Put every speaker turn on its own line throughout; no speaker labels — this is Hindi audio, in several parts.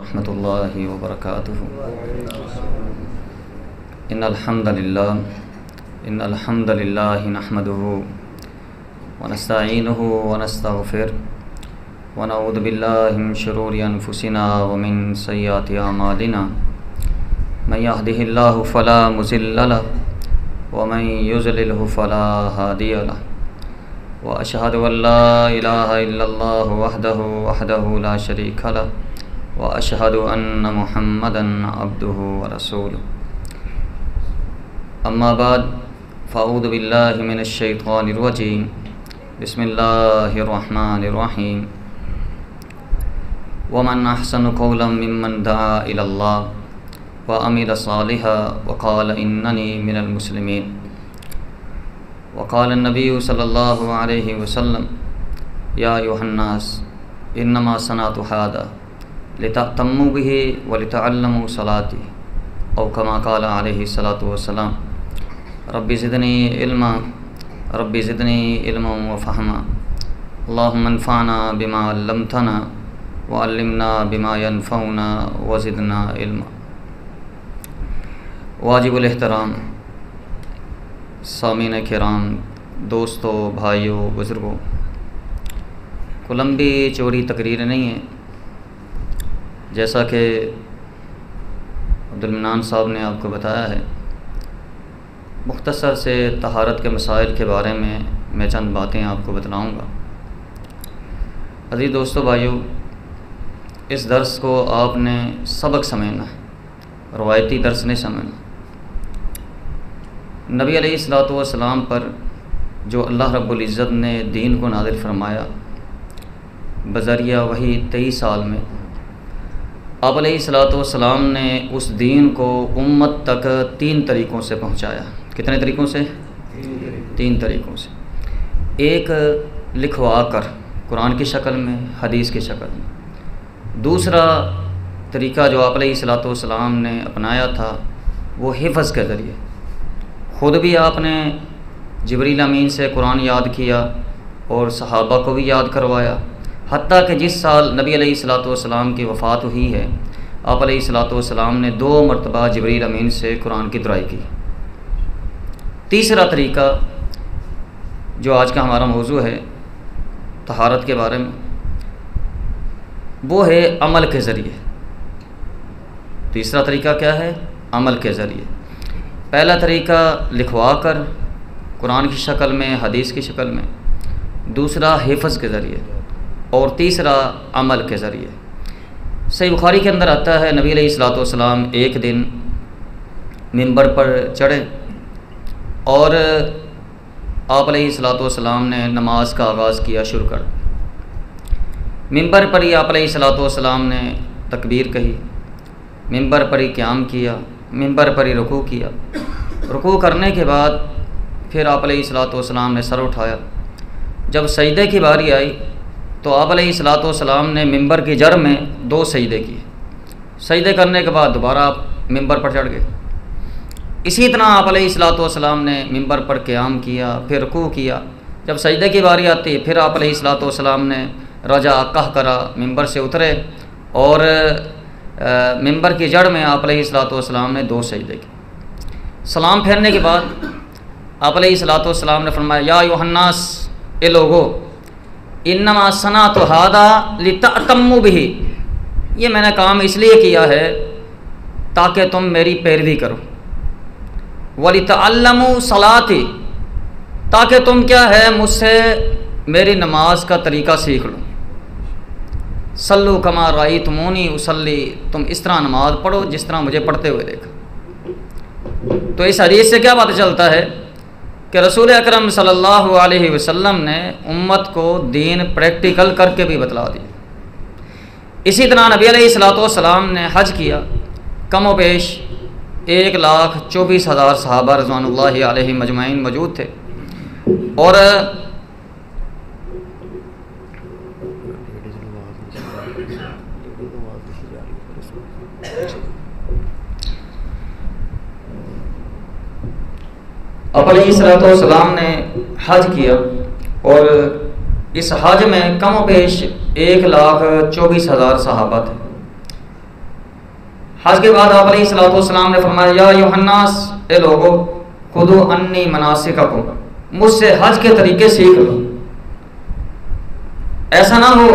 रहमतुल्लाहि व बरकातुहू। इन्नल हम्दलिल्लाहि नहमदुहु व नस्तईनुहु व नस्तगफिर व नऊज़ु बिल्लाहि मिन शुरूरि अनफुसिना व मिन सय्यिआति अमालिना। मन यहदिहिल्लाहु फला मुज़िल्ल लहु व मन युज़लिल्हु फला हादिय लहु व अशहदु अन ला इलाहा इल्लल्लाहु वहदहु ला शरीका लहु व अशहदु अन्न मुहम्मदन अब्दुहु व रसूलुहु। अम्मा बाद फ़अऊज़ु बिल्लाहि मिनश शैतानिर रजीम। बिस्मिल्लाहिर रहमानिर रहीम। व मन अहसनु क़ौलन मिम्मन दआ इलल्लाह व अमिल सालिहन व क़ाल इन्ननी मिनल मुस्लिमीन। व क़ाल नबिय्यु सल्लल्लाहु अलैहि वसल्लम या अय्युहन्नास इन्नमा सनअतु हादा लितअतम्मू बिही व लितअल्लमू सलाती औ कमा क़ाल अलैहि सलातु वस्सलाम। रब्बि ज़िदनी इल्मन व फ़हमा। अल्लाहुम्मा अन्फ़अना बिमा अल्लमतना व अल्लिमना बिमा यनफ़उना व ज़िदना इल्मा। वाजिबुल एहतराम सामीन किराम, दोस्तों, भाइयों, बुज़ुर्गों, को लंबी चौड़ी तकरीर नहीं है। जैसा कि अब्दुल मन्नान साहब ने आपको बताया है, मुख्तसर से तहारत के मसाइल के बारे में मैं चंद बातें आपको बतलाऊँगा। अज़ीज़ दोस्तों, भाइयों, इस दर्स को आपने सबक समझना, रवायती दर्स नहीं समझना। नबी अलैहिस्सलातु वस्सलाम पर जो अल्लाह रब्बुल इज़्ज़त ने दीन को नाज़िल फरमाया बज़रिया वही 23 साल में, आप अलैहिस्सलातु वस्सलाम ने उस दीन को उम्मत तक 3 तरीक़ों से पहुँचाया। कितने तरीक़ों से? 3 तरीक़ों से। एक लिखवा कर कुरान की शक्ल में, हदीस की शक्ल में। दूसरा तरीक़ा जो आप अलैहिस्सलातु वस्सलाम ने अपनाया था वो हिफ़्ज़ के ज़रिए। ख़ुद भी आपने जिब्रील अमीन से कुरान याद किया और सहाबा को भी याद करवाया। हत्ता कि जिस साल नबी अलैहिस्सलातु वस्सलाम की वफ़ात हुई है, आप अलैहिस्सलातु वस्सलाम ने 2 मरतबा जिब्रील अमीन से कुरान की दुआई की। तीसरा तरीक़ा जो आज का हमारा मौजू है तहारत के बारे में, वो है अमल के ज़रिए। तीसरा तरीक़ा क्या है? अमल के ज़रिए। पहला तरीक़ा लिखवा कर कुरान की शक्ल में, हदीस की शक्ल में। दूसरा हिफ़्ज़ के ज़रिए और तीसरा अमल के ज़रिए। सही बुखारी के अंदर आता है, नबी अलैहिस्सलातु वस्सलाम एक दिन मिंबर पर चढ़े और आप अलैहिस्सलातु वस्सलाम ने नमाज का आगाज़ किया, शुरू कर। मिंबर पर ही आप अलैहिस्सलातु वस्सलाम ने तकबीर कही, मिंबर पर ही क़याम किया, मिंबर पर ही रुकू किया। रुकू करने के बाद फिर आप अलैहिस्सलातु वस्सलाम ने सर उठाया। जब सजदे की बारी आई तो आप अलैहिस्सलातु वस्सलाम ने मिंबर की जड़ में 2 सजदे किए। सजदे करने के बाद दोबारा आप मिंबर पर चढ़ गए। इसी तरह आप अलैहिस्सलातु वस्सलाम ने मिंबर पर क़याम किया, फिर रुकू किया। जब सजदे की बारी आती फिर आप अलैहिस्सलातु वस्सलाम ने रजा कह करा, मिंबर से उतरे और मिंबर की जड़ में आप अलैहिस्सलातु वस्सलाम ने 2 सजदे किए। सलाम फेरने के बाद आप अलैहिस्सलातु वस्सलाम ने फरमाया, या अय्युहन्नास, ए लोगो, इन्नमा सनअतु हादा लितअतम्मू बिही। ये मैंने काम इसलिए किया है ताकि तुम मेरी पैरवी करो। व लितअल्लमू सलाती, ताकि तुम क्या है मुझसे मेरी नमाज का तरीक़ा सीख लो। सल्लू कमा रायतमूनी उसल्ली, तुम इस तरह नमाज पढ़ो जिस तरह मुझे पढ़ते हुए देखा। तो इस हदीस से क्या पता चलता है कि रसूल अकरम सल्लल्लाहु अलैहि वसल्लम ने उम्मत को दीन प्रैक्टिकल करके भी बतला दिया। इसी तरह नबी अलैहिस्सलातु वस्सलाम ने हज किया। कमो पेश 1,24,000 सहाबा रज़वानुल्लाहि अलैहिम अजमईन मौजूद थे और आप अलैहिस्सलातु वस्सलाम ने हज किया और इस हज में कम पेश 1,24,000 सहाबा थे। हज के बाद आप अलैहिस्सलाम ने फरमाया, या यूहन्नास, ए लोगो, खुदू अन्नी मनासिककुम, मुझसे हज के तरीके सीख लो। ऐसा ना हो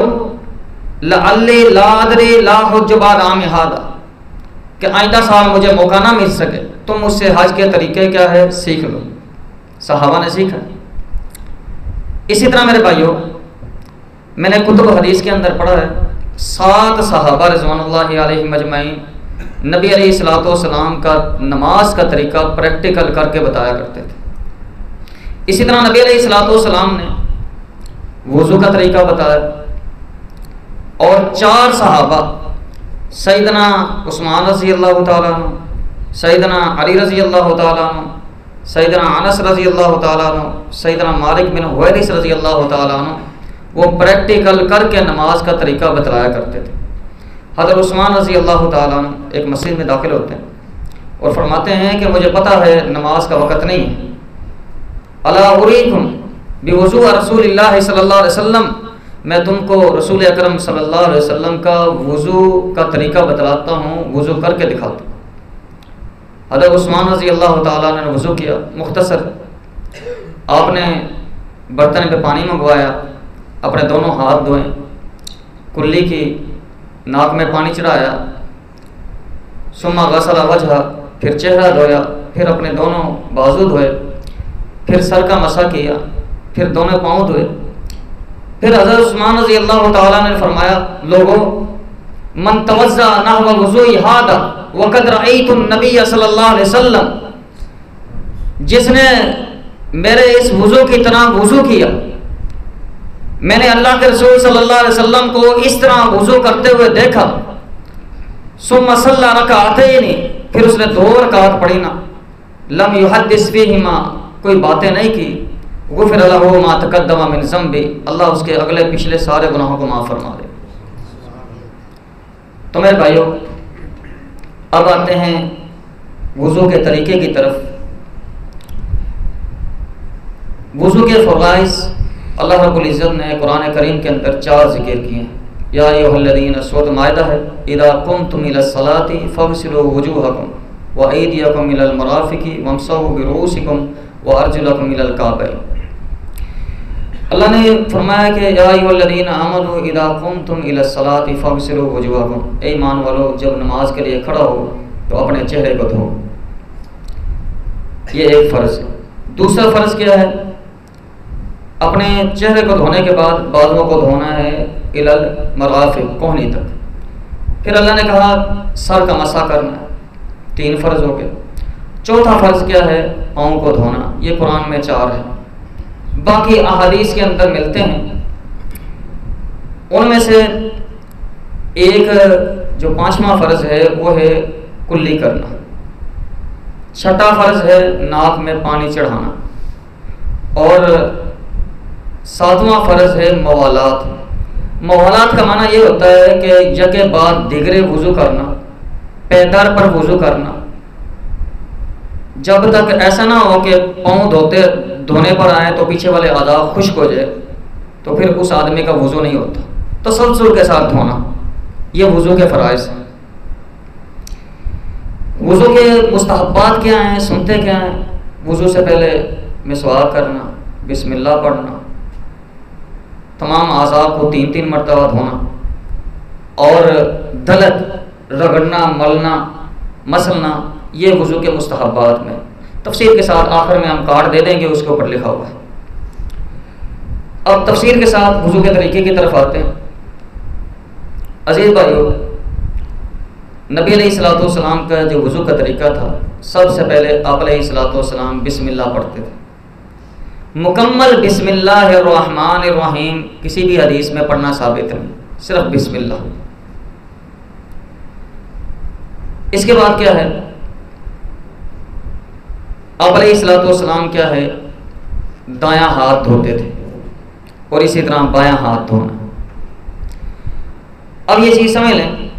लअल्ली ला अदरी ला हुज्ज बाद आमी हादा, कि आइंदा साल मुझे मौका ना मिल सके, तुम मुझसे हज के तरीके क्या है सीख लो। सहाबा ने सीखा। इसी तरह मेरे भाइयों, मैंने कुतुब हदीस के अंदर पढ़ा है 7 सहाबा रिज़वानुल्लाहि अलैहिम अजमईन नबी अलैहिस्सलातु वस्सलाम का नमाज का तरीका प्रैक्टिकल करके बताया करते थे। इसी तरह नबी अलैहिस्सलातु वस्सलाम ने वुज़ू का तरीका बताया, और 4 सहाबा सैयदना उस्मान रज़ी अल्लाह तआला अन्हु, सैयदना अली रज़ी अल्लाह तआला अन्हु, सैयदना अनस रज़ी अल्लाह तआला अन्हु, सैयदना मालिक बिन हुवैरिस रज़ी अल्लाह तआला अन्हु, वो प्रैक्टिकल करके नमाज का तरीका बतलाया करते थे। हज़रत उस्मान रज़ी अल्लाह तआला अन्हु एक मस्जिद में दाखिल होते हैं और फरमाते हैं कि मुझे पता है नमाज का वक़्त नहीं है, अला उरीकुम बिवुज़ू रसूलिल्लाह सल्लल्लाहु अलैहि वसल्लम, मैं तुमको रसूल अकरम सल्लल्लाहु अलैहि वसल्लम का वुज़ू का तरीका बतलाता हूँ, वुज़ू करके दिखाता हूँ। हज़रत उस्मान रज़ी अल्लाह तआला ने वुज़ू किया मुख्तसर, आपने बर्तन पे पानी मंगवाया, अपने दोनों हाथ धोए, कुल्ली की, नाक में पानी चढ़ाया, सुम्मा गसला वजहा, फिर चेहरा धोया, फिर अपने दोनों बाजू धोए, फिर सर का मसा किया, फिर दोनों पाँव धोए। फिर हज़रत उस्मान रज़ी अल्लाह तआला ने फरमाया, लोगों, मन तवज़्ज़ा नहव वुज़ूई हादा वक़द रअयतु नबिय्य सल्लल्लाहु अलैहि वसल्लम, जिसने मेरे इस वुज़ू की तरह वुज़ू किया, मैंने अल्लाह के रसूल सल्लल्लाहु अलैहि वसल्लम को इस तरह वुज़ू करते हुए देखा। सुम्मा सल्ला रकअतैनि, फिर उसने 2 रकात पढ़ी ना, लम युहद्दिस फीहिमा, कोई बातें नहीं की, गुफ़िर लहू मा तक़द्दम मिन ज़म्बी, अल्लाह उसके अगले पिछले सारे गुनाहों को माफ़ फरमा दे। तो मेरे भाइयों, अब आते हैं वुज़ू के तरीके की तरफ। वुज़ू के फ़वाइज़ अल्लाह रब्बुल इज़्ज़त ने कुरान करीम के अंदर 4 ज़िक्र किए हैं। या अय्युहल्लज़ीना, सूरत माइदा है, इज़ा कुमतुम इलस्सलाति फ़ग़सिलू वुजूहकुम व अयदियकुम इलल मराफ़िक़ि वम्सहू बिरुऊसिकुम व अर्जुलकुम इलल काबैन। अल्लाह ने फरमाया कि या अय्युहल्लज़ीना आमनू इज़ा कुमतुम इलस्सलाति फ़ग़सिलू वुजूहकुम, ए ईमान वालो, जब नमाज के लिए खड़ा हो तो अपने चेहरे को धो। ये एक फ़र्ज़ है। दूसरा फ़र्ज़ क्या है? अपने चेहरे को धोने के बाद बाजुओं को धोना है इलल मराफ़िक़, कोहनी तक। फिर अल्लाह ने कहा सर का मसा करना है, 3 फ़र्ज़ हो गए। चौथा फ़र्ज़ क्या है? पाँव को धोना। ये कुरान में 4 है, बाकी अहादीस के अंदर मिलते हैं। उनमें से एक जो 5वां फ़र्ज़ है वो है कुल्ली करना। 6ठा फ़र्ज़ है नाक में पानी चढ़ाना, और 7वां फ़र्ज़ है मवालात। मवालात का माना ये होता है कि यके बाद दिगरे वुज़ू करना, पैदर पर वुज़ू करना, जब तक ऐसा ना हो कि पाँव धोने पर आए तो पीछे वाले आधा खुश्क हो जाए, तो फिर उस आदमी का वुज़ू नहीं होता। तसलसल के साथ धोना, ये वुज़ू के फ़राइज़ हैं। वुज़ू के मुस्तहब्बात क्या हैं, सुनते क्या हैं? वुज़ू से पहले मिसवाक करना, बिस्मिल्लाह पढ़ना, तमाम आज़ा को 3-3 मरतबा धोना, और दलत रगड़ना, मलना, मसलना, ये वुज़ू के मुस्तहब्बात में। तफसीर के साथ आखिर में हम कार्ड दे देंगे, उसके ऊपर लिखा हुआ है। अब तफसीर के साथ वुज़ू के तरीके की तरफ आते हैं। अज़ीज़ भाइयों, नबी अलैहिस्सलातु वस्सलाम का जो वुज़ू का तरीका था, सबसे पहले आप अलैहिस्सलातु वस्सलाम बिस्मिल्लाह पढ़ते थे। मुकम्मल बिस्मिल्लाहिर्रहमानिर्रहीम किसी भी हदीस में पढ़ना साबित नहीं, सिर्फ बिस्मिल्लाह। इसके बाद क्या है? आप अलैहिस्सलातु वस्सलाम क्या है, दायां हाथ धोते थे, और इसी तरह बायां हाथ धोना। अब ये चीज़ समझ लें,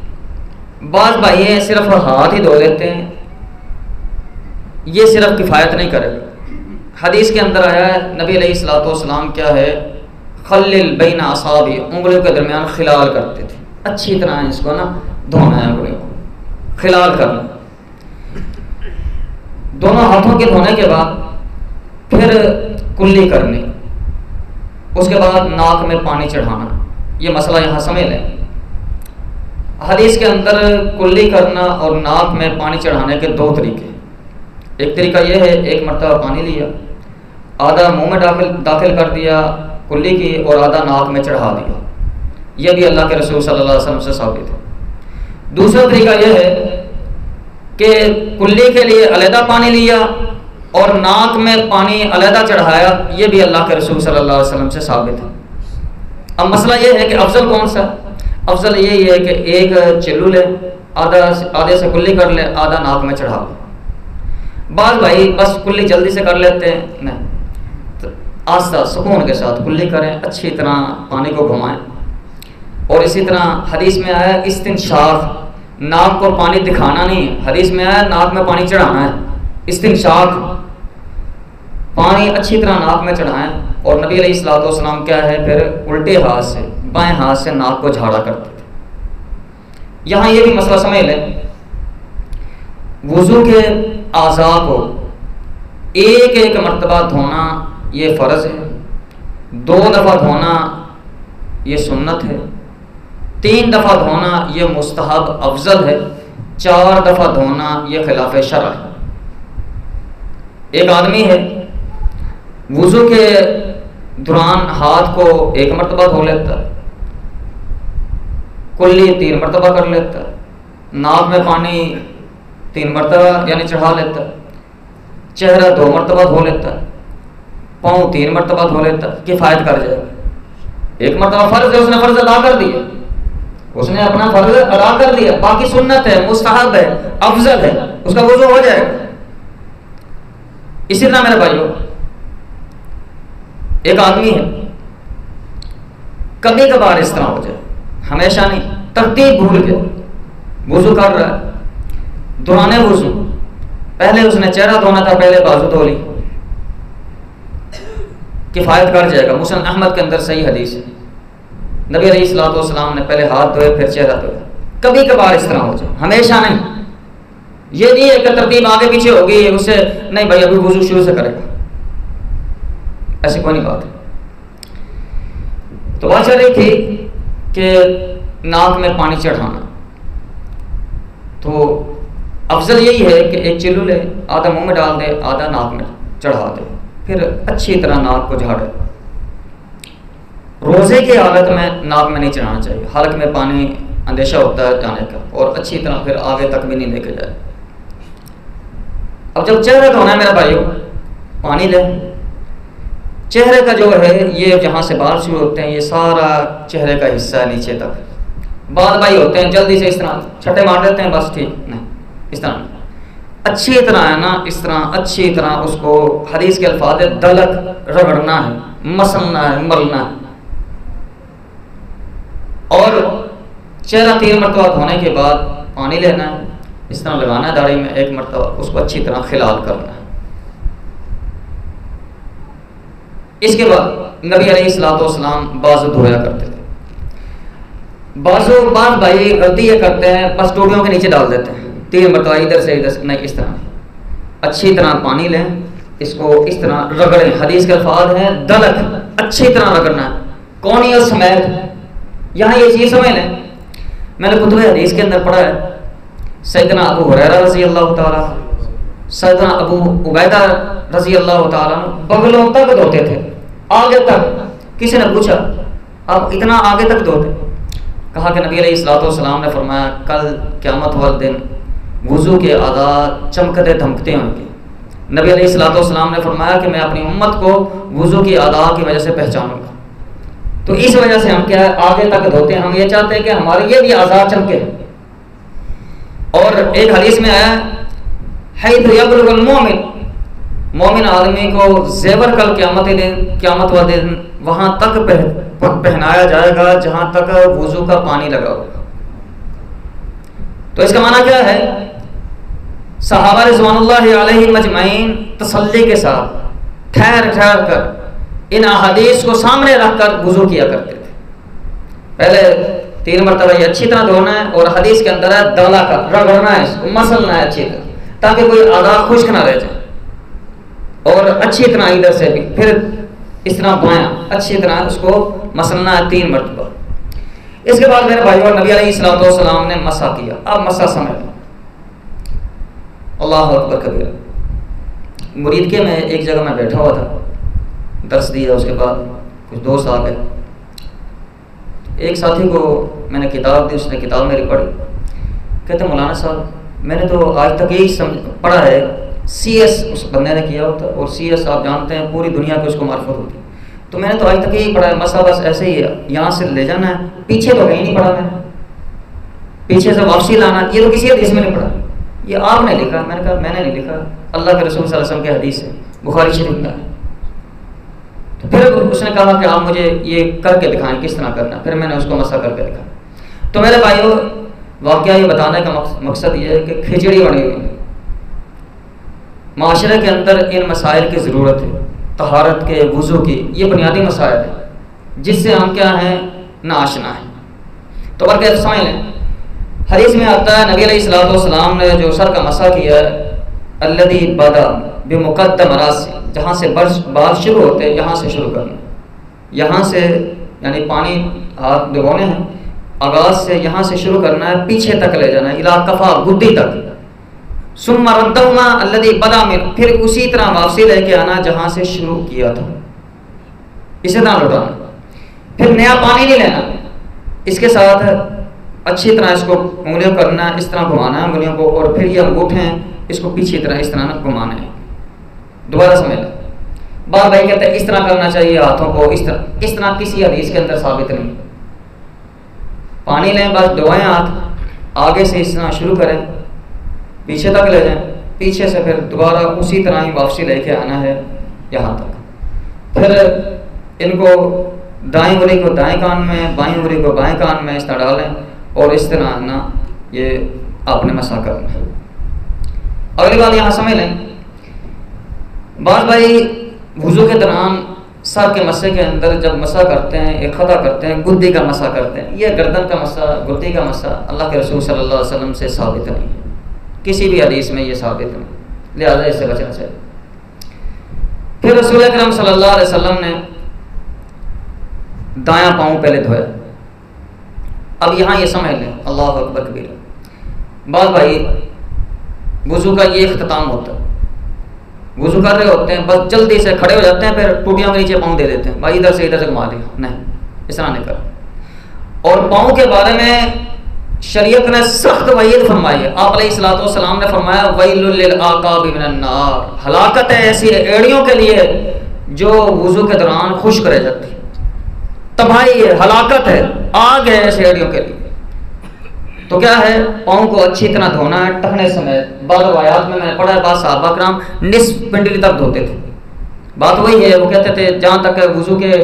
बाज़ भाई सिर्फ हाथ ही धो लेते हैं, ये सिर्फ किफ़ायत नहीं करेगा। हदीस के अंदर आया है, नबी अलैहिस्सलातु वस्सलाम क्या है, खल्लिल बैन असाबि, उंगलियों के दरमियान खिलाल करते थे। अच्छी तरह इसको ना धोना है, उंगलियों को खिलाल करना, दोनों हाथों के धोने के बाद फिर कुल्ली करनी, उसके बाद नाक में पानी चढ़ाना। ये मसला यहाँ समझ लें। हदीस के अंदर कुल्ली करना और नाक में पानी चढ़ाने के दो तरीके। एक तरीका यह है, एक मरतबा पानी लिया, आधा मुंह में दाखिल कर दिया कुल्ली की और आधा नाक में चढ़ा दिया। यह भी अल्लाह के रसूल सल्लल्लाहु अलैहि वसल्लम से साबित है। दूसरा तरीका यह है कि कुल्ली के लिए अलहदा पानी लिया और नाक में पानी अलहदा चढ़ाया। यह भी अल्लाह के रसूल सल्लल्लाहु अलैहि वसल्लम से साबित है। अब मसला यह है कि अफजल कौन सा? अफजल यही है कि एक चिल्लू ले, आधे से कुल्ली कर ले, आधा नाक में चढ़ा ले। बाद भाई बस कुल्ली जल्दी से कर लेते हैं, नहीं, तो आस्ता सुकून के साथ कुल्ली करें, अच्छी तरह पानी को घुमाएं। और इसी तरह हदीस में आया इस्तिंशाक, नाक को पानी दिखाना नहीं, हदीस में आया नाक में पानी चढ़ाना है। इस्तिंशाक, पानी अच्छी तरह नाक में चढ़ाएं। और नबी अलैहिस्सलातु वस्सलाम क्या है, फिर उल्टे हाथ से, बाएं हाथ से नाक को झाड़ा करते थे। यहाँ ये भी मसला समझ लें, वुज़ू के आज़ा को एक एक मरतबा धोना ये फ़र्ज़ है, 2 दफ़ा धोना ये सुन्नत है, 3 दफ़ा धोना ये मुस्तहब अफजल है, 4 दफ़ा धोना ये खिलाफ शरअ है। एक आदमी है, वुज़ू के दौरान हाथ को 1 मरतबा धो लेता, कुल्ली 3 मरतबा कर लेता, नाक में पानी 3 मरतबा यानी चढ़ा लेता, चेहरा 2 मरतबा धो लेता, पाँव 3 मरतबा धो लेता, किफ़ायत कर जाएगा। 1 मरतबा फ़र्ज़ है, उसने फ़र्ज़ अदा कर दिया, उसने अपना फ़र्ज़ अदा कर दिया, बाकी सुन्नत है, मुस्तहब है, अफजल है, उसका वुज़ू हो जाएगा। इसी तरह मेरे भाइयों, एक आदमी है, कभी कभार इस तरह हो जाए, हमेशा नहीं, तरतीब भूल के वुज़ू कर रहा है, दौराने वुज़ू पहले उसने चेहरा धोना था, पहले बाजू धो ली, किफ़ायत कर जाएगा। मुस्लिम अहमद के अंदर सही हदीस है, नबी अलैहिस्सलातु वस्सलाम ने पहले हाथ धोए फिर चेहरा धोया। कभी कभार इस तरह हो जाए, हमेशा नहीं। ये नहीं है कि तरतीब आगे पीछे होगी, उससे नहीं भाई अभी वुज़ू शुरू से करेगा, ऐसी कोई नहीं बात है। तो बात चल रही थी कि नाक में पानी चढ़ाना, तो अफजल यही है कि एक चिल्लू ले, आधा मुंह में डाल दे, आधा नाक में चढ़ा दे, फिर अच्छी तरह नाक को झाड़े। रोज़े की हालत में नाक में नहीं चढ़ाना चाहिए, हल्क में पानी अंदेशा होता है जाने का, और अच्छी तरह फिर आगे तक भी नहीं लेके जाए। अब जब चेहरा धोना है मेरे भाइयों, पानी ले, चेहरे का जो है ये जहाँ से बाल शुरू होते हैं ये सारा चेहरे का हिस्सा है नीचे तक। बाल भाई होते हैं जल्दी से इस तरह छट्टे मार देते हैं, बस ठीक नहीं, इस तरह अच्छी तरह है ना, इस तरह अच्छी तरह उसको, हदीस के अल्फाज है, दलक रगड़ना है, मसलना है, मलना है। और चेहरा 3 मरतबा धोने के बाद पानी लेना है, इस तरह लगाना है दाढ़ी में 1 मरतबा, उसको अच्छी तरह खिलाल करना है। इसके बाद नबी अलैहिस्सलातु वस्सलाम बाजू धोया करते थे। बाजू बाद भाई गलती ये करते हैं, बस टोपियों के नीचे डाल देते हैं 3 मरतबा, इधर से नहीं, इस तरह अच्छी तरह पानी लें, इसको इस तरह रगड़ें। हदीस के अल्फाज हैं दलक, अच्छी तरह रगड़ना है, कौनियत समेत। यहाँ ये चीज़ समझ लें, मैंने कुतुब हदीस के अंदर पढ़ा है, सैयदना अबू हुरैरा रज़ी अल्लाह ताला, सैयदना अबू उबैदा रज़ी अल्लाह ताला बगलों तक धोते थे, आगे तक। किसी ने पूछा आप इतना आगे तक धोते? कहा कि नबी अलैहिस्सलातु वस्सलाम ने फरमाया कल क़यामत वाले दिन वुज़ू के आज़ा चमकते धमकते होंगे। नबी अलैहिस्सलातु वस्सलाम ने फरमाया कि मैं अपनी उम्मत को वुज़ू की आज़ा की वजह से पहचानूंगा। तो इस वजह से हम क्या है आगे तक धोते हैं, हम ये चाहते हैं कि हमारे ये भी आज़ा चमके। और एक हदीस में आया है मोमिन आदमी को जेवर कल क़यामत वाले दिन वहां तक पहनाया जाएगा जहां तक वुज़ू का पानी लगा होगा। तो इसका माना क्या है, सहाबा रिज़वानुल्लाहि अलैहिम अजमईन तसल्ली के साथ ठहर कर इन अहादीस को सामने रखकर वुज़ू किया करते थे। पहले 3 मरतबा ये अच्छी तरह धोना है। और हदीस के अंदर है दला का रगड़ना है, इसको मसलना है अच्छी तरह, ताकि कोई आधा खुश्क ना रह जाए। और अच्छी तरह इधर से भी फिर इस तरह बायां अच्छी तरह उसको मसलना है 3 मरतबा। इसके बाद मेरे भाइयों नबी अलैहिस्सलाम ने मसा किया। अब मसा समझ लो, अल्लाह अकबर कबीरा। मुरीद के में एक जगह मैं बैठा हुआ था, दर्स दिया, उसके बाद कुछ दोस्त आ गए। एक साथी को मैंने किताब दी, उसने किताब मेरी पढ़ी। कहते मौलाना साहब मैंने तो आज तक यही पढ़ा है, CS उस बंदे ने किया होता, और CS आप जानते हैं पूरी दुनिया की उसको मार्फत होती है। तो मैंने तो आज तक यही पढ़ा है, मसा बस ऐसे ही है, यहाँ से ले जाना है, पीछे तो कहीं नहीं पढ़ा मैंने, पीछे से वापसी लाना, ये तो किसी हदीस में नहीं पढ़ा, ये आपने लिखा। मैंने कहा मैंने नहीं लिखा, अल्लाह के रसूल सल्लल्लाहु अलैहि वसल्लम के हदीस है, बुखारी शरीफ में है। तो फिर उसने कहा कि आप मुझे ये करके दिखाएं किस तरह करना। फिर मैंने उसको मसा करके दिखाया। तो मेरे भाइयों वाकया ये बताने का मकसद ये है कि खिचड़ी बनी हुई है, माशरे के अंदर इन मसाइल की ज़रूरत है, तहारत के, वुज़ू की, ये बुनियादी मसाइल है जिससे हम क्या हैं ना आशना है। तो बल्कि समझ लें, हदीस में आता है नबी अलैहिस्सलाम ने जो सर का मसा किया है, अल्लज़ी बदा बिमुक़द्दम रासी, जहाँ से बाल शुरू होते हैं यहाँ से शुरू करना, यहाँ से यानी पानी हाथ भिगोने हैं, आगाज़ से यहाँ से शुरू करना है, पीछे तक ले जाना है, इला कफ़ा गुद्दी तक। सुम्मा रद्दहुमा अल्लज़ी बदा मिन, फिर उसी तरह वापसी लेके आना जहाँ से शुरू किया था, इसे ना लौटाना। फिर नया पानी नहीं लेना, इसके साथ अच्छी तरह इसको उंगलियों करना, इस तरह घुमाना है उंगलियों को, और फिर ये अंगूठे हैं इसको पीछे तरह इस तरह ना घुमाना है। दोबारा समझ लें, बार भाई कहते हैं इस तरह करना चाहिए हाथों को, इस तरह किसी हदीस के अंदर साबित नहीं। पानी लें, बस धोएं हाथ, आगे से इस तरह शुरू करें, पीछे तक ले जाएं, पीछे से फिर दोबारा उसी तरह ही वापसी लेके आना है यहाँ तक। फिर इनको दाएं उंगली को दाएं कान में, बाएं उंगली को बाएं कान में इस तरह डालें, और इस तरह ना ये आपने मसा करना है। अगली बात यहाँ समझ लें, बात भाई वुज़ू के दौरान सर के मस्से के अंदर जब मसा करते हैं, एक खता करते हैं, गुद्दी का मसा करते हैं, ये गर्दन का मसा, गुद्दी का मसा अल्लाह के रसूल सल्लल्लाहु अलैहि वसल्लम से साबित नहीं है, किसी भी हदीस में ये साबित नहीं, लिहाजा इससे बचना चाहिए। फिर रसूल अकरम सल्लल्लाहु अलैहि वसल्लम ने दायां पाँव पहले धोया। अब यहाँ ये समझ लें, अल्लाह अकबर कबीरा, बात भाई वुज़ू का ये इख्तिताम होता है, वुज़ू कर रहे होते हैं, बस जल्दी से खड़े हो जाते हैं, फिर टूटियों के नीचे पाँव दे देते हैं, भाई इधर से घुमा दिया, नहीं, इस तरह नहीं कर। और पाँव के बारे में शरीयत ने सख्त वईद फरमाई है। आप अलैहिस्सलाम ने फरमाया वैलुल लिल आक़ाबि मिनन नार, हलाकत है ऐसी एड़ियों के लिए जो वुज़ू के दौरान खुश्क रह जाती है, तबाही है, हलाकत है, आग है ऐसे एड़ियों के लिए। तो क्या है, पाँव को अच्छी तरह धोना है टखने समेत। बाद रवायात में मैंने पढ़ा है, बाद सहाबा किराम निस्फ पिंडली तक धोते थे। बात वही है, वो कहते थे जहाँ तक वुज़ू के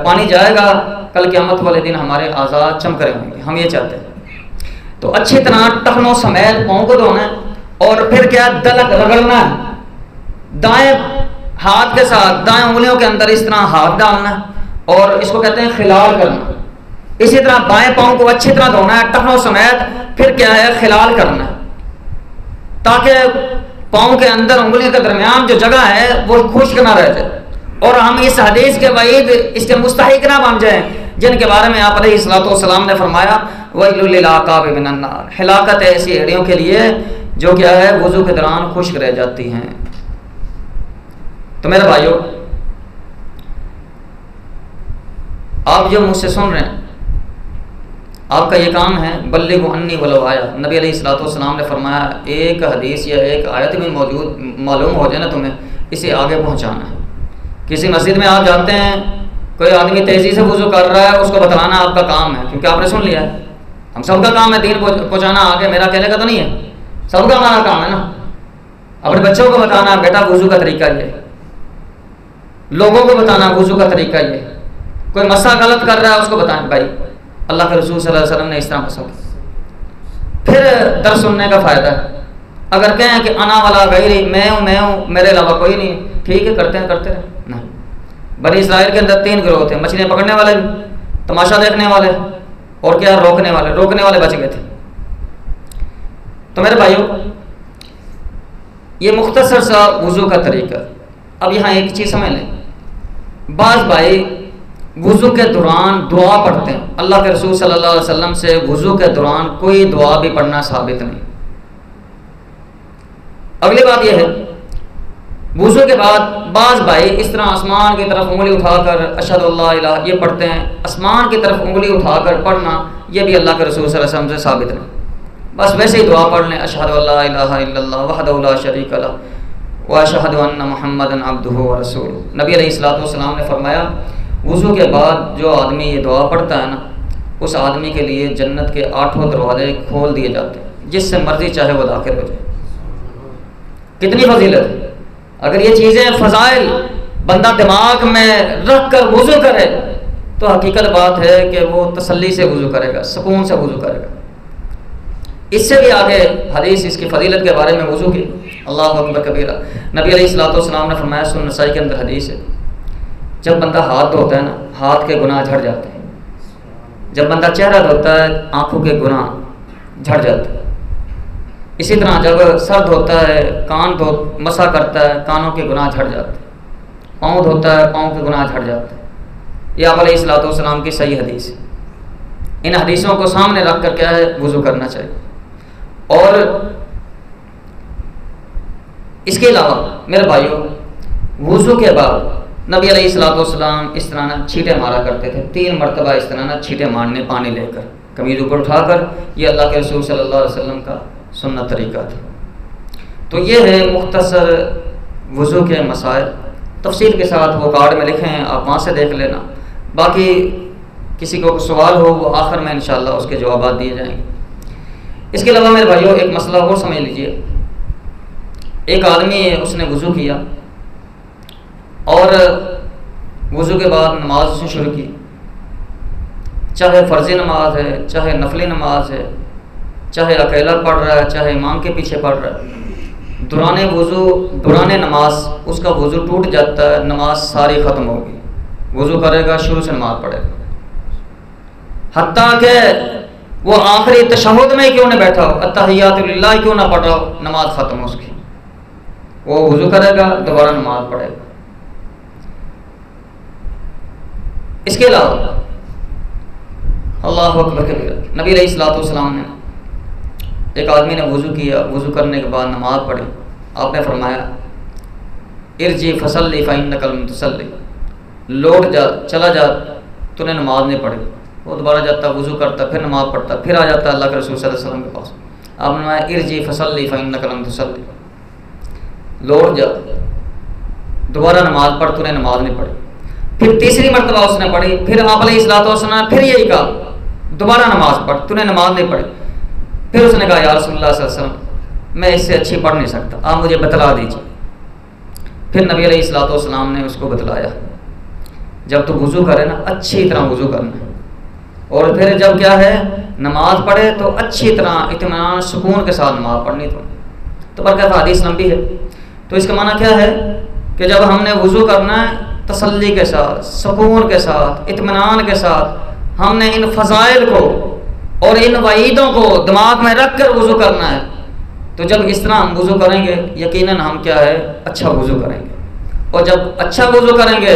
पानी जाएगा कल क़यामत वाले दिन हमारे आज़ाद चमक रहे होंगे, हम ये चाहते हैं। तो अच्छी तरह टखनों समेत पाँव को धोना है। और फिर क्या, दलक रगड़ना है, दाएं हाथ के साथ दाएं उंगलियों के अंदर इस तरह हाथ डालना है, और इसको कहते हैं खिलाल करना। इसी तरह बाएं पाँव को अच्छी तरह धोना है टखनों समेत, फिर क्या है, खिलाल करना है, ताकि पाँव के अंदर उंगलियों के दरमियान जो जगह है वो खुश्क ना रह जाए, और हम इस हदीस के वईद इसके मुस्तहिक ना बन जाएं जिनके बारे में आप अलैहिस्सलाम ने फरमाया वैलुल लिल आक़ाबि मिनन नार, हिलाकत है ऐसी एड़ियों के लिए जो क्या है वुज़ू के दौरान खुश्क रह जाती हैं। तो मेरे भाइयों, आप जो मुझसे सुन रहे हैं, आपका ये काम है बल्लिगु अन्नी वलो आया। नबी अलैहिस्सलाम ने फरमाया एक हदीस या एक आयत में मौजूद मालूम हो जाए ना तुम्हें, इसे आगे पहुंचाना है। किसी मस्जिद में आप जाते हैं, कोई आदमी तेज़ी से वुज़ू कर रहा है, उसको बताना आपका काम है, क्योंकि आपने सुन लिया है। हम सबका काम है दीन पहुँचाना, आगे मेरा कहने का तो नहीं है, सबका हमारा काम है ना। अपने बच्चों को बताना बेटा वुज़ू का तरीका ये, लोगों को बताना वुज़ू का तरीका ये, कोई मसा गलत कर रहा है उसको बताएं भाई अल्लाह के रसूल सल्लल्लाहु अलैहि वसल्लम ने इस तरह मसा किया। फिर दर्स सुनने का फ़ायदा है। अगर कहें कि अना वाला गैरी, मैं हूँ, मेरे अलावा कोई नहीं, ठीक है, करते रहे। नहीं, बनी इस्राइल के अंदर 3 गिरोह थे, मछलियाँ पकड़ने वाले, तमाशा देखने वाले, और क्या रोकने वाले बच गए थे। तो मेरे भाइयों, ये मुख्तसर सा वुज़ू का तरीका। अब यहाँ एक चीज़ समझ लें, बाज़ भाई वुज़ू के दौरान दुआ पढ़ते हैं। अल्लाह के रसूल सल्लल्लाहु अलैहि वसल्लम से वुज़ू के दौरान कोई दुआ भी पढ़ना साबित नहीं। अगली बात यह है, वुज़ू के बाद बाज़ भाई इस तरह आसमान की तरफ उंगली उठाकर अशहदु अल्ला इलाहा ये पढ़ते हैं। आसमान की तरफ उंगली उठाकर पढ़ना यह भी अल्लाह के रसूल सल्लल्लाहु अलैहि वसल्लम से साबित नहीं। बस वैसे ही दुआ पढ़ लें, अशहदु अल्ला इलाहा इल्लल्लाह वहदहु ला शरीका लहु व अशहदु अन्ना मुहम्मदन अब्दुहु व रसूलुहु। नबी अलैहिस्सलातु वस्सलाम ने फरमाया, वुज़ू के बाद जो आदमी ये दुआ पढ़ता है ना, उस आदमी के लिए जन्नत के 8 दरवाजे खोल दिए जाते हैं, जिससे मर्जी चाहे वो दाखिल हो जाए। कितनी फजीलत है। अगर ये चीज़ें फ़ज़ाइल बंदा दिमाग में रख कर वुज़ू करे तो हकीकत बात है कि वो तसल्ली से वुज़ू करेगा, सुकून से वुज़ू करेगा। इससे भी आगे हदीस इसकी फजीलत के बारे में वुज़ू की, अल्लाहु अकबर कबीरा। नबी अलैहिस्सलातु वस्सलाम ने फरमाया, सुनन नसाई के अंदर हदीस है, जब बंदा हाथ धोता है ना, हाथ के गुनाह झड़ जाते हैं। जब बंदा चेहरा धोता है, आँखों के गुनाह झड़ जाते हैं। इसी तरह जब सर धोता है, कान मसा करता है, कानों के गुनाह झड़ जाते हैं। पाँव धोता है, पाँव के गुनाह झड़ जाते हैं। ये आप अलैहिस्सलातु वस्सलाम की सही हदीस है। इन हदीसों को सामने रख कर क्या है, वुज़ू करना चाहिए। और इसके अलावा मेरे भाइयों, वुज़ू के बाद नबी अलैहिस्सलातु वस्सलाम इस तरह ना छींटे मारा करते थे। 3 मरतबा इस तरह ना छींटे मारने, पानी लेकर कमीज़ ऊपर उठाकर। ये अल्लाह के रसूल सल्लल्लाहु अलैहि वसल्लम का सुन्नत तरीका था। तो ये है मुख्तसर वुज़ू के मसाइल। तफसील के साथ वो कार्ड में लिखे हैं, आप वहाँ से देख लेना। बाकी किसी को सवाल हो वो आखिर में इंशाअल्लाह उसके जवाब दिए जाएंगे। इसके अलावा मेरे भाइयों, एक मसला और समझ लीजिए। एक आदमी है, उसने वुज़ू किया और वुज़ू के बाद नमाज उसने शुरू की, चाहे फ़र्ज़ी नमाज है, चाहे नफली नमाज है, चाहे अकेला पढ़ रहा है, चाहे इमाम के पीछे पढ़ रहा है। दौरान नमाज उसका वुज़ू टूट जाता है, नमाज सारी ख़त्म होगी। वुज़ू करेगा, शुरू से नमाज पढ़ेगा, हत्ता के वो आखिरी तशहुद में क्यों न बैठा हो, अत्तहियातु लिल्लाह क्यों ना पढ़ रहा हो, नमाज ख़त्म हो उसकी। वो वुज़ू करेगा, दोबारा नमाज पढ़ेगा। इसके अलावा अल्लाहु अकबर कबीरा, नबी अलैहिस्सलातु वस्सलाम ने, एक आदमी ने वुज़ू किया, वुज़ू करने के बाद नमाज पढ़ी। आपने फरमाया, इरजी फसल्ली फ़इन्नका लम तुसल्ली, लौट जा, चला जा, तूने नमाज नहीं पढ़ी। वो दोबारा जाता, वुज़ू करता, फिर नमाज पढ़ता, फिर आ जाता अल्लाह के रसूल सल्लल्लाहु अलैहि वसल्लम के पास। आपने फरमाया, इरजी फसल्ली फ़इन्नका लम तुसल्ली, लौट जा, दोबारा नमाज पढ़, तूने नमाज नहीं पढ़ी। फिर तीसरी मरतबा उसने पढ़ी, फिर आप अलैहिस्सलातु वस्सलाम फिर यही कहा, दोबारा नमाज पढ़, तूने नमाज नहीं पढ़ी। फिर उसने कहा, या रसूलुल्लाह सल्लल्लाहु अलैहि वसल्लम, मैं इससे अच्छी पढ़ नहीं सकता, आप मुझे बतला दीजिए। फिर नबी अलैहिस्सलातु वस्सलाम ने उसको बतलाया, जब तू वुज़ू करे ना, अच्छी तरह वुज़ू करना, और फिर जब क्या है नमाज पढ़े तो अच्छी तरह इत्मीनान सुकून के साथ नमाज पढ़नी। तो बरकत हदीस लंबी है। तो इसका माना क्या है कि जब हमने वुज़ू करना है, तसल्ली के साथ, सुकून के साथ, इत्मीनान के साथ, हमने इन फ़ज़ाइल को और इन वईदों को दिमाग में रख कर वुज़ू करना है। तो जब इस तरह हम वुज़ू करेंगे, यकीनन हम क्या है, अच्छा वुज़ू करेंगे। और जब अच्छा वुज़ू करेंगे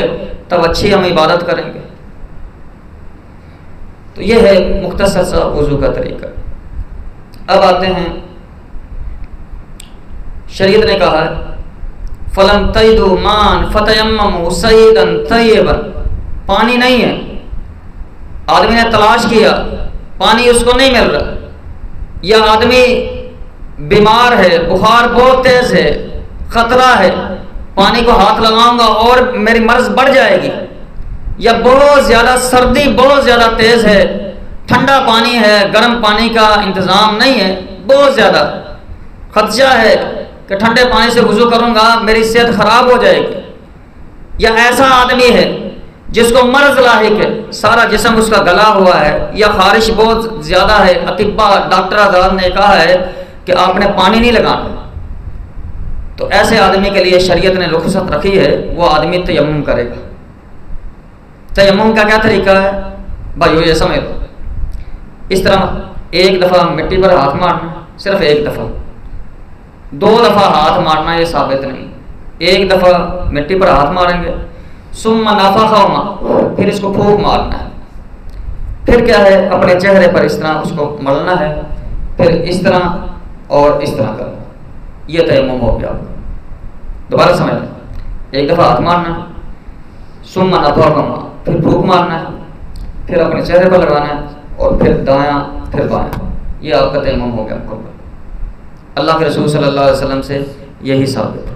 तब अच्छी हम इबादत करेंगे। तो यह है मुख्तसर सा वुज़ू का तरीका। अब आते हैं, शरीयत ने कहा है, फलम तयदु मान फतयम्ममु सईदन तय्यबन, पानी नहीं है, आदमी ने तलाश किया, पानी उसको नहीं मिल रहा, या आदमी बीमार है, बुखार बहुत तेज है, खतरा है, पानी को हाथ लगाऊंगा और मेरी मर्ज बढ़ जाएगी, या बहुत ज़्यादा सर्दी बहुत ज़्यादा तेज है, ठंडा पानी है, गर्म पानी का इंतज़ाम नहीं है, बहुत ज़्यादा खदशा है कि ठंडे पानी से वुज़ू करूंगा मेरी सेहत ख़राब हो जाएगी, या ऐसा आदमी है जिसको मर्ज लाहिक है, सारा जिस्म उसका गला हुआ है, या खारिश बहुत ज़्यादा है, अतिब्बा डॉक्टर आज़ाद ने कहा है कि आपने पानी नहीं लगाना, तो ऐसे आदमी के लिए शरीयत ने रुख्सत रखी है, वो आदमी तयम्मुम करेगा। तयम्मुम का क्या तरीका है भाइयों, ये समझ लो। इस तरह एक दफ़ा मिट्टी पर हाथ मारना, सिर्फ एक दफ़ा, 2 दफ़ा हाथ मारना ये साबित नहीं, एक दफ़ा मिट्टी पर हाथ मारेंगे, सुम्मा नफ़ख़हुमा, फिर इसको फूंक मारना है, फिर क्या है अपने चेहरे पर इस तरह उसको मलना है, फिर इस तरह और इस तरह करना, यह तयम्मुम हो गया। दोबारा समझ लें, एक दफ़ा हाथ मारना है, सुम्मा नफ़ख़हुमा, फिर फूंक मारना है, फिर अपने चेहरे पर लगाना है, और फिर दायां फिर बायां, ये आपका तयम्मुम हो गया मुकम्मल। अल्लाह के रसूल सल्लल्लाहु अलैहि वसल्लम से यही साबित है।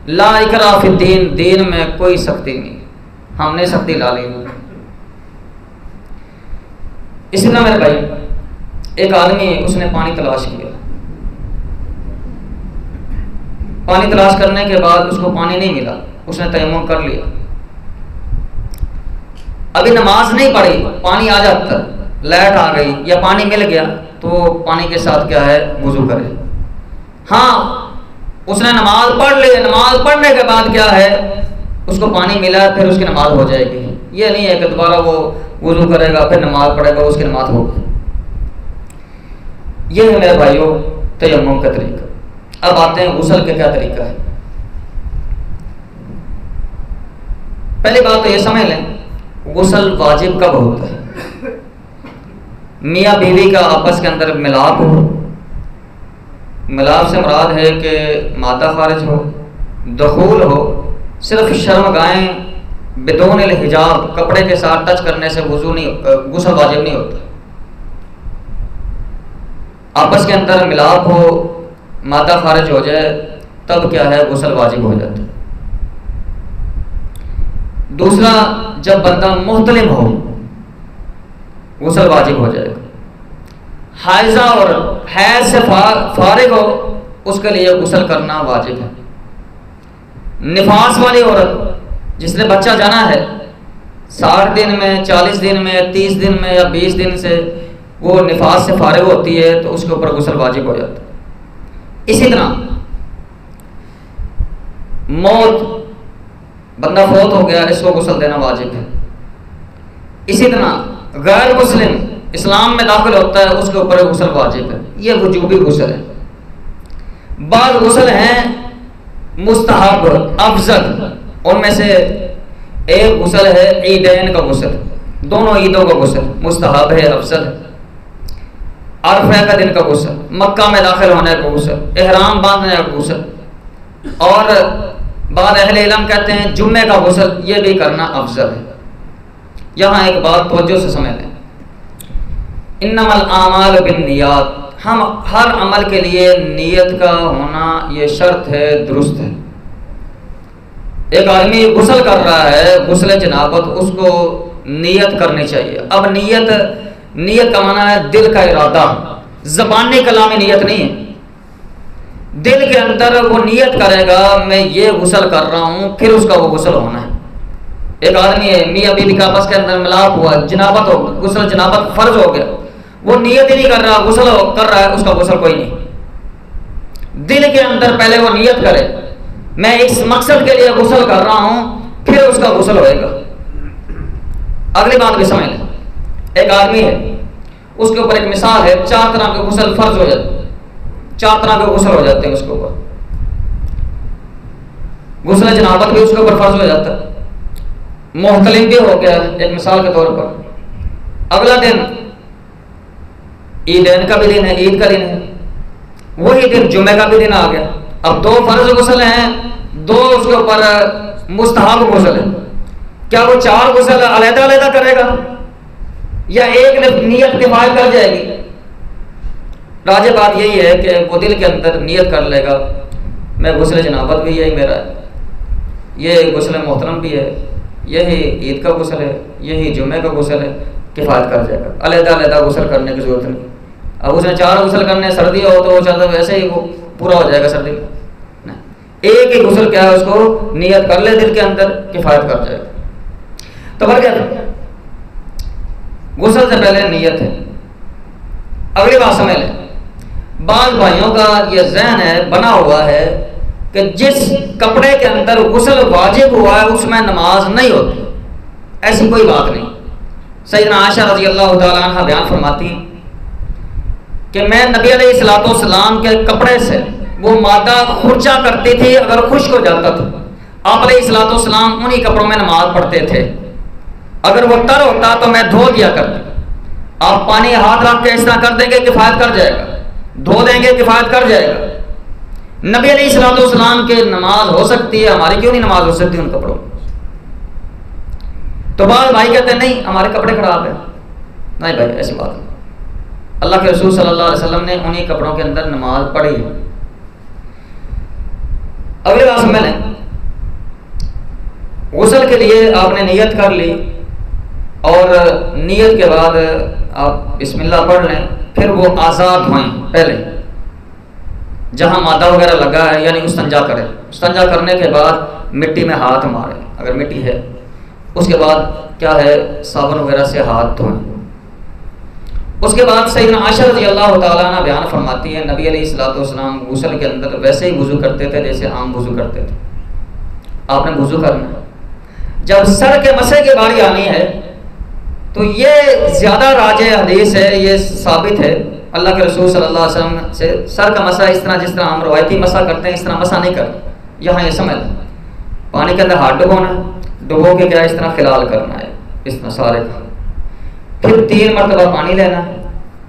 ला इकराह फिद्दीन, दीन में कोई सख्ती नहीं, हमने सख्ती ला ली नहीं। इसी तरह मेरे भाई, एक आदमी उसने पानी तलाश किया, पानी तलाश करने के बाद उसको पानी नहीं मिला, उसने तयम्मुम कर लिया, अभी नमाज नहीं पढ़ी, पानी आ जाता, लाइट आ गई या पानी मिल गया तो पानी के साथ क्या है वुजू करे। हाँ, उसने नमाज पढ़ ली, नमाज पढ़ने के बाद क्या है उसको पानी मिला, फिर उसकी नमाज हो जाएगी। ये नहीं है कि दोबारा वो वुजू करेगा फिर नमाज पढ़ेगा उसकी नमाज होगी। ये है मेरे भाइयों तयम्मुम का तरीका। अब आते हैं गुस्ल का क्या तरीका है। पहली बात तो ये समझ लें, गुस्ल वाजिब कब होता है? मियाँ बीवी का आपस के अंदर मिलाप हो, मिलाप से मुराद है कि मादा खारिज हो, दखूल हो, सिर्फ शर्मगाहें बिदून हिजाब कपड़े के साथ टच करने से वुजू नहीं, गुस्ल वाजिब नहीं होता। आपस के अंदर मिलाप हो, मादा खारिज हो जाए तब क्या है गुस्ल वाजिब हो जाता है। दूसरा, जब बंदा मुहतलिम हो गुस्ल वाजिब हो जाएगा। हाइजा और हैज से फारिग हो उसके लिए गुस्ल करना वाजिब है। निफास वाली औरत जिसने बच्चा जाना है 60 दिन में, 40 दिन में, 30 दिन में या 20 दिन से वो निफास से फारिग होती है तो उसके ऊपर गुस्ल वाजिब हो जाता है। इसी तरह मौत, बंदा फौत हो गया, इसको गुस्ल देना वाजिब है। इसी तरह गैर मुस्लिम इस्लाम में दाखिल होता है उसके ऊपर गुस्ल वाजिब है, ये वजूबी गुस्ल है। बाद गुस्ल हैं मुस्तहब अफजल, उनमें से एक गुस्ल है ईदैन का गुस्ल, दोनों ईदों का गुस्ल मुस्तहब है, अफजल है। अरफा का दिन का गुस्ल, मक्का में दाखिल होने का गुस्ल, एहराम बांधने का गुस्ल, और बाद अहले इल्म कहते हैं जुम्मे का गुस्ल, ये भी करना अफजल है। यहाँ एक बात तवज्जो से समझ लें, इन्नमल आमाल बिन्नियात, हम हर अमल के लिए नीयत का होना ये शर्त है, दुरुस्त है। एक आदमी गुस्ल कर रहा है, गुस्ल जनाबत, उसको नीयत करनी चाहिए। अब नीयत का माना है दिल का इरादा, ज़बानी कलामी नीयत नहीं है। दिल के अंदर वो नीयत करेगा मैं ये गुस्ल कर रहा हूँ, फिर उसका वो गुस्ल होना है। एक आदमी है, मियाँ बीवी का आपस के अंदर मिलाप हुआ, जनाबत हो, गुस्ल जनाबत फर्ज हो गया, वो नियत ही नहीं कर रहा, गुस्ल कर रहा है, उसका गुस्ल कोई नहीं। दिल के अंदर पहले वो नियत करे मैं इस मकसद के लिए गुस्ल कर रहा हूं, फिर उसका गुस्ल होएगा। अगली बात भी समझ लें, एक आदमी है, उसके ऊपर एक मिसाल है, 4 तरह के गुस्ल फर्ज हो जाते, 4 तरह के गुस्ल हो जाते हैं उसके ऊपर। गुस्ल जनाबत भी उसके ऊपर फर्ज हो जाता है, मुहतलिम भी हो गया एक मिसाल के तौर पर। अगला दिन ईदैन का भी दिन है, ईद का दिन है, वही दिन जुम्मे का भी दिन आ गया। अब 2 फर्ज गुस्ल हैं, 2 उसके ऊपर मुस्तहब गुस्ल है। क्या वो 4 गुस्ल अलग अलग करेगा या एक नियत किफायत कर जाएगी? राज बात यही है कि वो दिल के अंदर नियत कर लेगा मैं गुस्ल जनाबत भी यही मेरा है, ये गुस्ल मोहतरम भी है, यही ईद का गुस्ल है, यही जुम्मे का गुस्ल है, किफ़ायत कर जाएगा। अलग-अलग गुस्ल करने की ज़रूरत नहीं। अब उसने 4 गुस्ल करने, सर्दी हो तो वो चाहता वैसे ही वो पूरा हो जाएगा सर्दी में, नहीं, एक ही गुस्ल क्या है उसको नियत कर ले दिल के अंदर, किफ़ायत कर जाएगा। तो फिर क्या गुस्ल से पहले नियत है। अगली बात समझ लें, बाज़ भाइयों का ये ज़हन है, बना हुआ है कि जिस कपड़े के अंदर गुस्ल वाजिब हुआ है उसमें नमाज नहीं होती। ऐसी कोई बात नहीं। सैयदना आयशा रज़ी अल्लाह तआला अन्हा बयान फरमाती हैं कि मैं नबी अलैहिस्सलाम के कपड़े से वो मादा खुर्चा करती थी, अगर खुश्क हो जाता था आप अलैहिस्सलाम उन्हीं कपड़ों में नमाज पढ़ते थे। अगर वो तर होता तो मैं धो दिया करता। आप पानी हाथ रख के इस तरह कर देंगे किफायत कर जाएगा, धो देंगे किफायत कर जाएगा। नबी अलैहिस्सलाम के नमाज हो सकती है, हमारी क्यों नहीं नमाज हो सकती उन कपड़ों? तो बाद भाई कहते हैं नहीं हमारे कपड़े खराब है। नहीं भाई ऐसी बात नहीं, अल्लाह के रसूल सल्लल्लाहु अलैहि वसल्लम ने उन्हीं कपड़ों के अंदर नमाज पढ़ी है। अगले बात समझ लें, गुस्ल के लिए आपने नियत कर ली और नियत के बाद आप बिस्मिल्लाह पढ़ लें, फिर वो आज़ाद धोएं। पहले जहाँ मादा वगैरह लगा है यानी उस्तंजा करें, उस्तंजा करने के बाद मिट्टी में हाथ मारें अगर मिट्टी है, उसके बाद क्या है साबुन वगैरह से हाथ धोएं। उसके बाद सैयदना आयशा रज़ियल्लाहु ताला अन्हा बयान फरमाती है नबी अलैहिस्सलाम गुस्ल के अंदर वैसे ही वुज़ू करते थे जैसे आम वुज़ू करते थे। आपने वुज़ू करना है, जब सर के मसे की बारी आनी है तो ये ज़्यादा राजे हदीस है, ये साबित है अल्लाह के रसूल सल्लल्लाहु अलैहि वसल्लम से सर का मसा इस तरह जिस तरह हम रवायती मसा करते हैं इस तरह मसा नहीं करते। यहाँ ये समझ पानी के अंदर हाथ डुबोना, डुबो के क्या इस तरह खिलाल करना है इस तरह सारे का, फिर 3 मरतबा पानी लेना,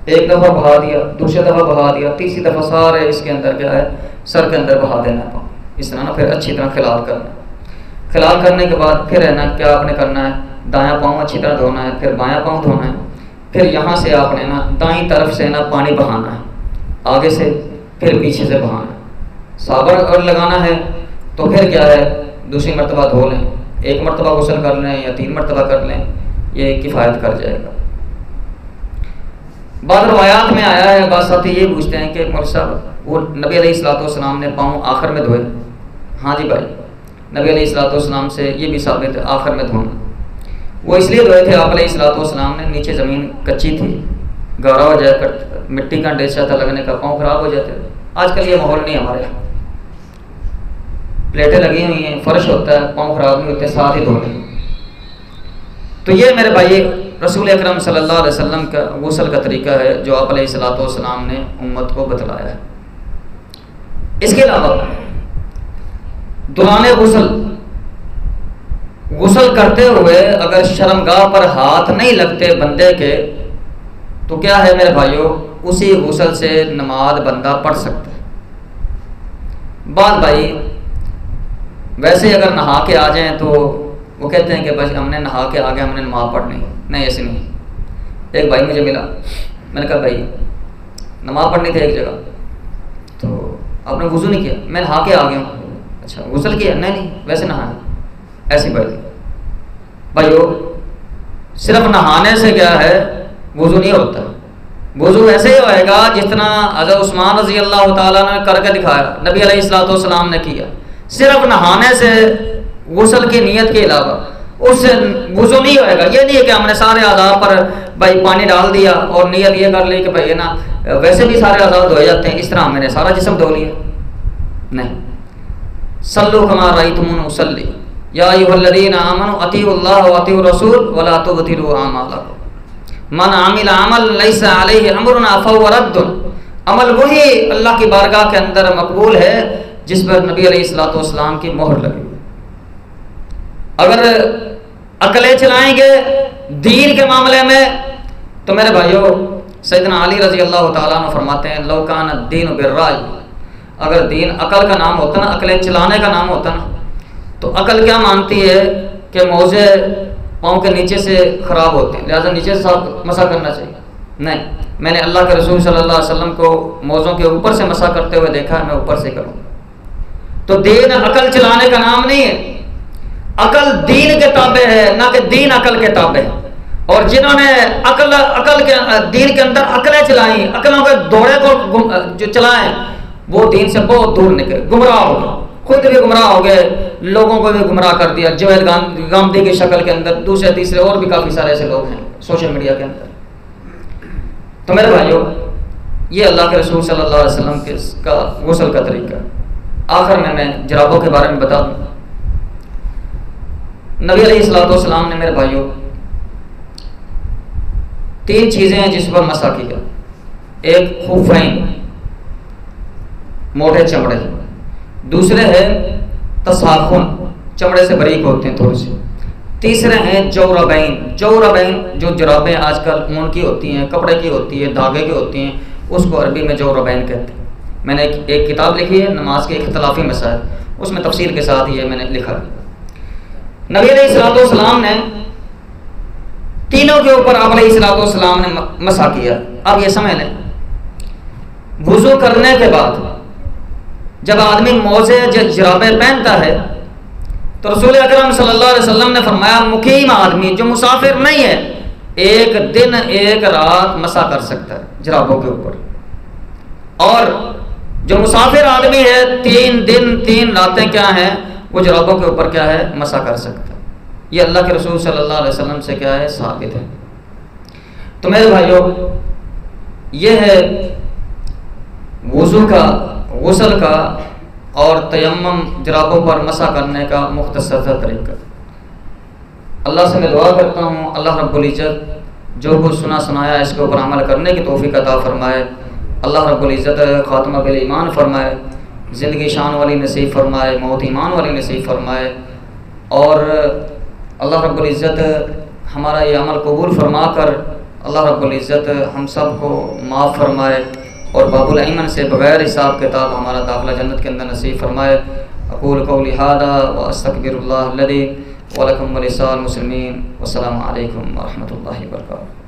एक दफ़ा बहा दिया, दूसरी दफ़ा बहा दिया, तीसरी दफ़ा सारे इसके अंदर क्या है सर के अंदर बहा देना पानी इस तरह ना, फिर अच्छी तरह खिलाल करना। खिलाल करने के बाद फिर है ना क्या आपने करना है, दायां पाँव अच्छी तरह धोना है, फिर बायां पाँव धोना है, फिर यहाँ से आपने ना दाईं तरफ से ना पानी बहाना है, आगे से फिर पीछे से बहाना है। साबुन अगर लगाना है तो फिर क्या है दूसरी मरतबा धो लें, 1 मरतबा गुस्ल कर लें या 3 मरतबा कर लें, ये किफ़ायत कर जाएगा। बाद रवायात में आया है, बात साथी ये पूछते हैं कि मौलवी साहब वो नबी अलैहिस्सलाम ने पाँव आखिर में धोए। हाँ जी भाई, नबी अलैहिस्सलाम से ये भी साबित है आखिर में धोना। वो इसलिए धोए थे आप अलैहिस्सलाम ने, नीचे ज़मीन कच्ची थी, गाढ़ा हो जाया कर मिट्टी का अंदेशा था लगने का, पाँव खराब हो जाते थे। आजकल ये माहौल नहीं हमारे यहाँ, प्लेटें लगी हुई हैं, फर्श होता है, पाँव खराब नहीं होते, साथ ही धोने। तो ये मेरे भाई रसूल अकरम सल्लल्लाहु अलैहि वसल्लम का गुस्ल का तरीका है जो आप अलैहिस्सलाम ने उम्मत को बतलाया है। इसके अलावा दौरान गुस्ल करते हुए अगर शर्मगाह पर हाथ नहीं लगते बंदे के तो क्या है मेरे भाइयों, उसी गुस्ल से नमाज बंदा पढ़ सकता है। बात भाई वैसे अगर नहा के आ जाएं तो वो कहते हैं कि बस हमने नहा के आ गए हमने नमाज पढ़नी, नहीं ऐसे नहीं। एक भाई मुझे मिला, मैंने कहा भाई नमाज पढ़नी थी एक जगह, तो आपने वुज़ू नहीं किया? मैं नहा के आ गया हूँ। अच्छा गुस्ल किया? नहीं नहीं वैसे नहाया। ऐसी भाइयों सिर्फ नहाने से क्या है वुज़ू नहीं होता, वुज़ू ऐसे ही होएगा जितना हज़रत उस्मान रज़ी अल्लाह ताला ने करके दिखाया, नबी अलैहिस्सलाम ने किया। सिर्फ नहाने से गुस्ल की नियत के अलावा उससे वुज़ू नहीं होएगा। ये नहीं है कि हमने सारे आज़ा पर भाई पानी डाल दिया और नियत ये कर ली कि भाई ना वैसे भी सारे आज़ा धोए जाते हैं, इस तरह मैंने सारा जिस्म धो लिया। नहीं, सल्लु कमा रअयतुमूनी उसल्ली या अय्युहल्लज़ीना आमनू अतीउल्लाह व अतीउर रसूल वला तुबतिलू आमालकुम मन आमिला अमल लैसा अलैहि अमरुना फहुव रद्दुन। अमल वही अल्लाह की बारगाह के अंदर मकबूल है जिस पर नबी अलैहिस्सलाम की मोहर लगी। अगर अकले चलाएंगे दीन के मामले में तो मेरे भाइयों सैयदना अली रज़ी अल्लाह ताला अन्हु फरमाते हैं लौ कान दीन बिर्राय, अगर दीन अकल का नाम होता ना, अकले चलाने का नाम होता ना, तो अकल क्या मानती है कि मौजे पाँव के नीचे से ख़राब होते हैं लिहाजा नीचे से साफ मसा करना चाहिए। नहीं, मैंने अल्लाह के रसूल सल्लल्लाहु अलैहि वसल्लम को मौजों के ऊपर से मसा करते हुए देखा है, मैं ऊपर से करूँगा। तो दीन अकल चलाने का नाम नहीं है, अकल दीन के ताबे है ना कि दीन अकल के ताबे है। और जिन्होंने अकल के दीन के अंदर अकलें चलाई, अकलों के दौड़े को जो चलाएं वो दीन से बहुत दूर निकले, गुमराह हो गए, खुद भी गुमराह हो गए, लोगों को भी गुमराह कर दिया। जवेद गांधी की शक्ल के अंदर दूसरे तीसरे और भी काफ़ी सारे ऐसे लोग हैं सोशल मीडिया के अंदर। तो मेरे भाइयों ये अल्लाह के रसूल सल्लल्लाहु अलैहि वसल्लम के का गुस्ल का तरीका। आखिर में मैं जराबों के बारे में बता दूँ। नबी अलैहिस्सलाम ने मेरे भाइयों 3 चीज़ें हैं जिस पर मसा किया। एक खुफैन मोटे चमड़े, दूसरे हैं तसाखुन चमड़े से बारीक होते हैं थोड़ी सी, तीसरे हैं जौरबैन। जौरबैन जो जुराबें आजकल ऊन की होती हैं, कपड़े की होती है, धागे की होती हैं, उसको अरबी में जौरबैन कहते हैं। मैंने एक किताब लिखी है नमाज के इख्तलाफी मसाइल, उसमें तफसील के साथ ये मैंने लिखा है। नबी अलैहिस्सलाम ने तीनों के ऊपर आप अलैहिस्सलाम ने मसा किया। अब ये समझ लें, वुज़ू करने के बाद जब आदमी मोजे जुराबें पहनता है तो रसूल अकरम सल्लल्लाहु अलैहि वसल्लम ने फरमाया मुकीम आदमी जो मुसाफिर नहीं है एक दिन एक रात मसा कर सकता है जुराबों के ऊपर, और जो मुसाफिर आदमी है 3 दिन 3 रातें क्या है वो जुराबों के ऊपर क्या है मसा कर सकता है। ये अल्लाह के रसूल सल्लल्लाहु अलैहि वसल्लम से क्या है साबित है। तो मेरे भाइयों, ये है वुज़ू का, गुस्ल का और तयम्मुम जुराबों पर मसा करने का मुख्तसर सा तरीका। अल्लाह से मैं दुआ करता हूँ अल्लाह रब्बुल इज़्ज़त जो कुछ सुना सुनाया इसके ऊपर अमल करने की तौफीक अता फरमाए। अल्लाह रब्बुल इज़्ज़त खात्मा बिल ईमान फरमाए, ज़िंदगी शान वाली नसीब फरमाए, मौत ईमान वाली नसीब फरमाए, और अल्लाह रब्बुल इज़्ज़त हमारा ये अमल कबूल फरमा कर अल्लाह रब्बुल इज़्ज़त हम सब को माफ़ फरमाए और बाबुल ऐमन से बग़ैर हिसाब किताब हमारा दाखिला जन्नत के अंदर नसीब फरमाए। अक़ूलु क़ौली हाज़ा व अस्तग़फ़िरुल्लाह लली व लकुम व लिसाइरिल मुस्लिमीन। वस्सलामु अलैकुम व रहमतुल्लाहि व बरकातुहू।